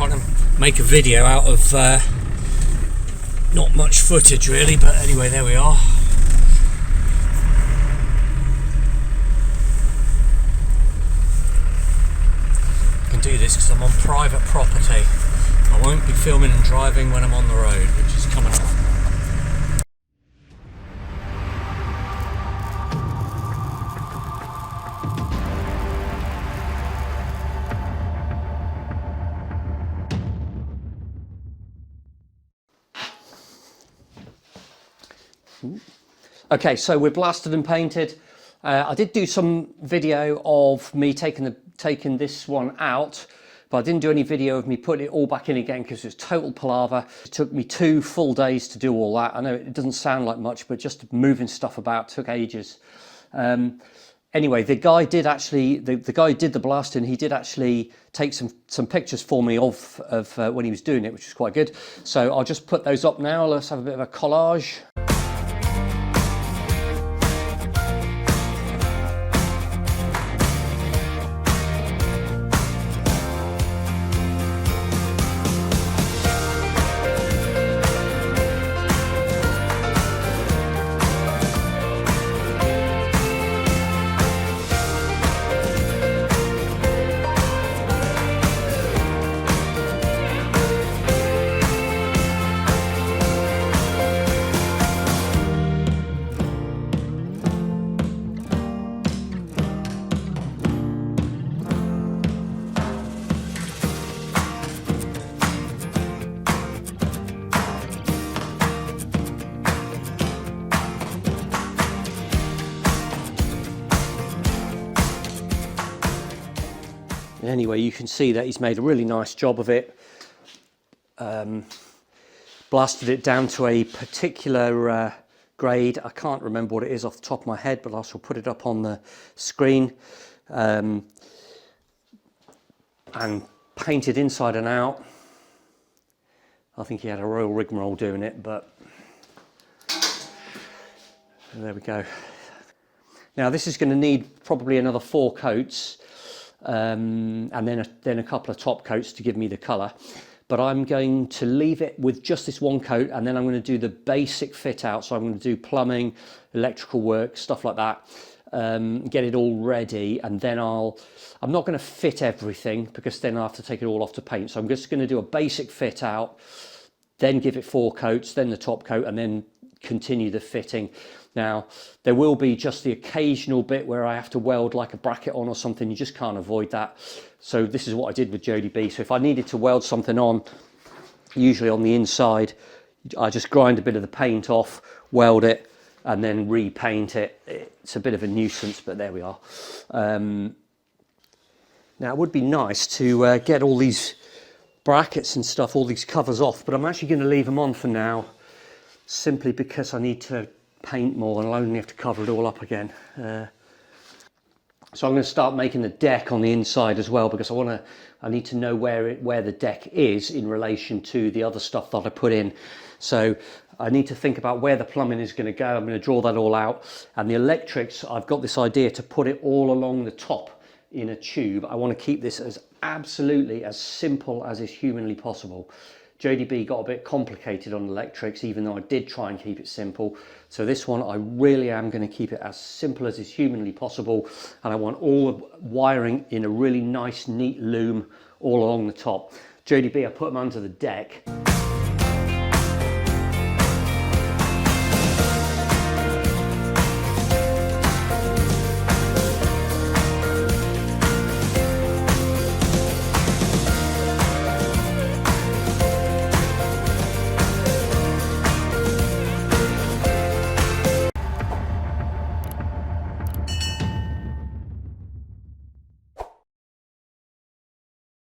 trying to make a video out of not much footage really, but anyway, there we are. I can do this because I'm on private property. I won't be filming and driving when I'm on the road, which is coming up. Okay, so we're blasted and painted. I did do some video of me taking this one out, but I didn't do any video of me putting it all back in again because it was total palaver. It took me 2 full days to do all that. I know it doesn't sound like much, but just moving stuff about took ages. Anyway, the guy did actually, the guy who did the blasting, he did actually take some pictures for me of when he was doing it, which was quite good. So I'll just put those up now. Let's have a bit of a collage. Anyway, you can see that he's made a really nice job of it. Blasted it down to a particular grade. I can't remember what it is off the top of my head, but I shall put it up on the screen. And painted inside and out. I think he had a royal rigmarole doing it, but there we go. Now this is going to need probably another 4 coats. And then a couple of top coats to give me the colour, but I'm going to leave it with just this 1 coat, and then I'm going to do the basic fit out. So I'm going to do plumbing, electrical work, stuff like that, get it all ready, and then I'm not going to fit everything because then I have to take it all off to paint. So I'm just going to do a basic fit out, then give it 4 coats, then the top coat, and then continue the fitting. Now there will be just the occasional bit where I have to weld like a bracket on or something. You just can't avoid that. So this is what I did with Jodie B. So if I needed to weld something on, usually on the inside, I just grind a bit of the paint off, weld it, and then repaint it. It's a bit of a nuisance, but there we are. Now it would be nice to get all these brackets and stuff, all these covers off, but I'm actually going to leave them on for now, simply because I need to paint more and I'll only have to cover it all up again. So I'm going to start making the deck on the inside as well, because I need to know where the deck is in relation to the other stuff that I put in. So I need to think about where the plumbing is going to go. I'm going to draw that all out, and the electrics, I've got this idea to put it all along the top in a tube. I want to keep this as absolutely as simple as is humanly possible. Jodie B got a bit complicated on electrics, even though I did try and keep it simple. So this one, I really am going to keep it as simple as is humanly possible. And I want all the wiring in a really nice, neat loom all along the top. Jodie B, I put them under the deck.